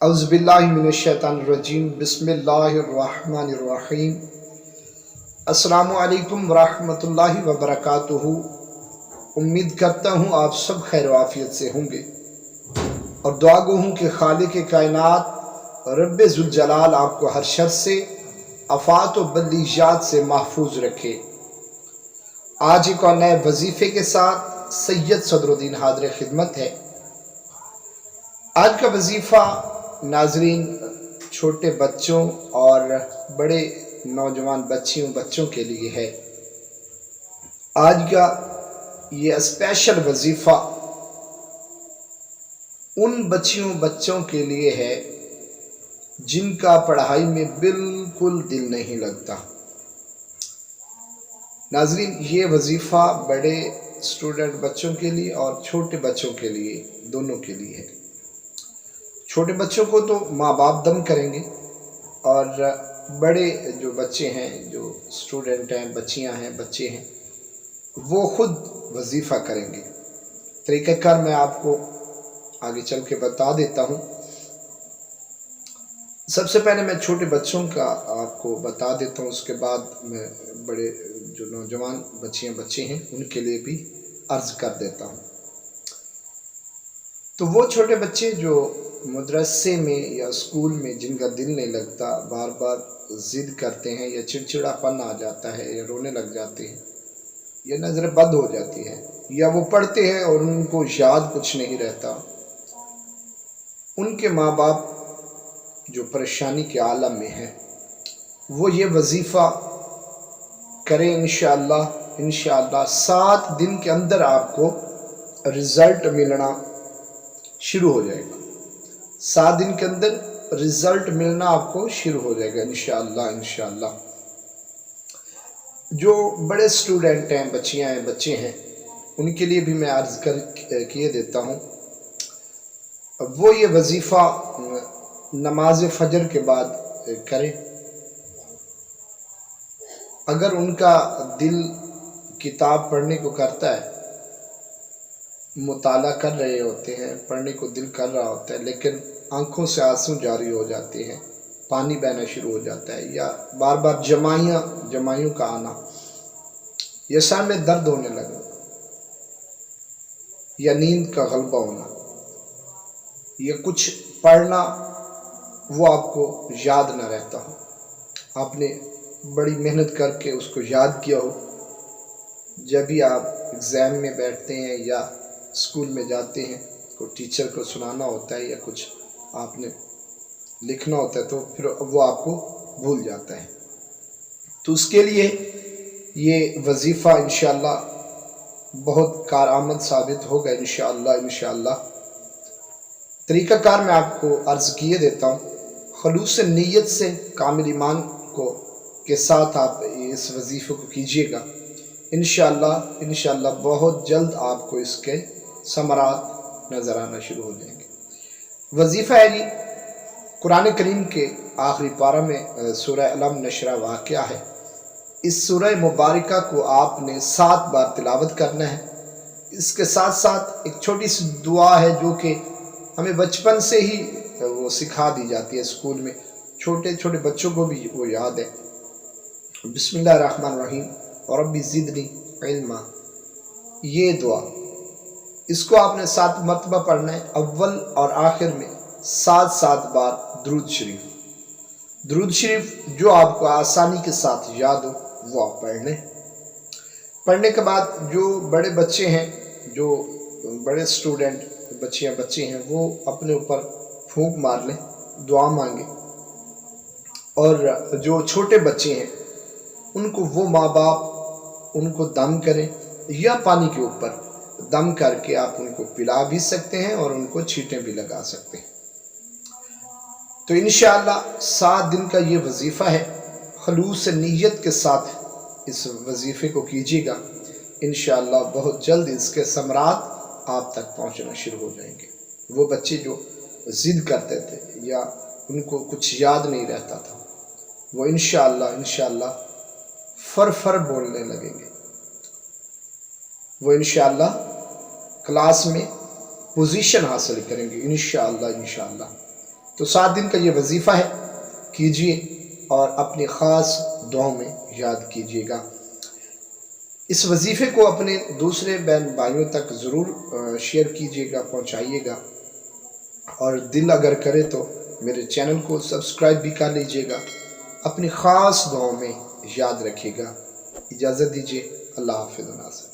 औज़ुबिल्लाहि मिनश्शैतानिर्रजीम बिस्मिल्लाहिर्रहमानिर्रहीम। अस्सलामु अलैकुम वरहमतुल्लाहि वबरकातुहू। उम्मीद करता हूँ आप सब खैर आफियत से होंगे और दुआ गो हूँ कि खालिक कायनात रब्बे ज़ुल जलाल आपको हर शर से, आफात व बदलिजात से महफूज रखे। आज एक और नए वजीफ़े के साथ सैयद सदरुद्दीन हाज़िर खिदमत है। आज का वजीफ़ा नाजरीन छोटे बच्चों और बड़े नौजवान बच्चों के लिए है। आज का ये स्पेशल वजीफ़ा उन बच्चों के लिए है जिनका पढ़ाई में बिल्कुल दिल नहीं लगता। नाजरीन ये वजीफ़ा बड़े स्टूडेंट बच्चों के लिए और छोटे बच्चों के लिए, दोनों के लिए है। छोटे बच्चों को तो माँ बाप दम करेंगे और बड़े जो बच्चे हैं, जो स्टूडेंट हैं, बच्चियां हैं, बच्चे हैं, वो खुद वजीफ़ा करेंगे। तरीक़ाकार मैं आपको आगे चल के बता देता हूँ। सबसे पहले मैं छोटे बच्चों का आपको बता देता हूँ, उसके बाद मैं बड़े जो नौजवान बच्चे हैं उनके लिए भी अर्ज़ कर देता हूँ। तो वो छोटे बच्चे जो मदरसे में या स्कूल में जिनका दिल नहीं लगता, बार बार ज़िद करते हैं या चिड़चिड़ापन आ जाता है या रोने लग जाते हैं या नज़र बद हो जाती है या वो पढ़ते हैं और उनको याद कुछ नहीं रहता, उनके माँ बाप जो परेशानी के आलम में हैं वो ये वजीफ़ा करें। इंशाअल्लाह 7 दिन के अंदर आपको रिज़ल्ट मिलना शुरू हो जाएगा। 7 दिन के अंदर रिज़ल्ट मिलना आपको शुरू हो जाएगा इंशाअल्लाह। जो बड़े स्टूडेंट हैं, बच्चियां हैं, बच्चे हैं, उनके लिए भी मैं अर्ज़ किए देता हूँ। वो ये वजीफ़ा नमाज फजर के बाद करें। अगर उनका दिल किताब पढ़ने को करता है, मुताला कर रहे होते हैं, पढ़ने को दिल कर रहा होता है, लेकिन आंखों से आंसू जारी हो जाते हैं, पानी बहना शुरू हो जाता है या बार बार जमाइयों का आना या सर में दर्द होने लगना या नींद का गलबा होना या कुछ पढ़ना वो आपको याद न रहता हो, आपने बड़ी मेहनत करके उसको याद किया हो, जब भी आप एग्ज़ाम में बैठते हैं या स्कूल में जाते हैं, को टीचर को सुनाना होता है या कुछ आपने लिखना होता है, तो फिर वो आपको भूल जाता है। तो उसके लिए ये वजीफ़ा इंशाअल्लाह बहुत कारआमद साबित होगा इंशाअल्लाह। तरीक़ाकार मैं आपको अर्ज़ किए देता हूँ। खलूस नीयत से, कामिल ईमान को के साथ आप इस वजीफ़े को कीजिएगा। इंशाअल्लाह बहुत जल्द आपको इसके समरात नज़र आना शुरू हो जाएंगे। वजीफ़ा है जी कुरान करीम के आखिरी पारा में सूरह अलम नशरा वाक़या है। इस सूरह मुबारका को आपने 7 बार तिलावत करना है। इसके साथ साथ एक छोटी सी दुआ है जो कि हमें बचपन से ही वो सिखा दी जाती है स्कूल में, छोटे छोटे बच्चों को भी वो याद है। बिस्मिल्लाहिर्रहमानिर्रहीम और रब्बी ज़िदनी इल्मा, ये दुआ इसको आपने 7 मरतबा पढ़ना है। अव्वल और आखिर में 7 बार दुरूद शरीफ जो आपको आसानी के साथ याद हो वो आप पढ़ लें। पढ़ने के बाद जो बड़े बच्चे हैं, जो बड़े स्टूडेंट बच्चे हैं, वो अपने ऊपर फूंक मार लें, दुआ मांगे। और जो छोटे बच्चे हैं उनको वो माँ बाप उनको दम करें या पानी के ऊपर दम करके आप उनको पिला भी सकते हैं और उनको छींटें भी लगा सकते हैं। तो इंशाअल्लाह 7 दिन का ये वजीफ़ा है। खलूस नीयत के साथ इस वजीफ़े को कीजिएगा। इंशाअल्लाह बहुत जल्द इसके समरात आप तक पहुंचना शुरू हो जाएंगे। वो बच्चे जो ज़िद करते थे या उनको कुछ याद नहीं रहता था, वो इंशाअल्लाह फर बोलने लगेंगे। वो इंशाअल्लाह क्लास में पोजीशन हासिल करेंगे इंशाअल्लाह। तो تو 7 دن کا یہ وظیفہ ہے، کیجئے اور اپنی خاص دعاؤں میں یاد کیجئے گا۔ اس وظیفے کو اپنے دوسرے بہن بھائیوں تک ضرور شیئر کیجئے گا، پہنچائیے گا، اور دل اگر کرے تو میرے چینل کو سبسکرائب بھی کر لیجئے گا، اپنی خاص دعاؤں میں یاد رکھے گا۔ اجازت دیجئے، اللہ حافظ ناصر۔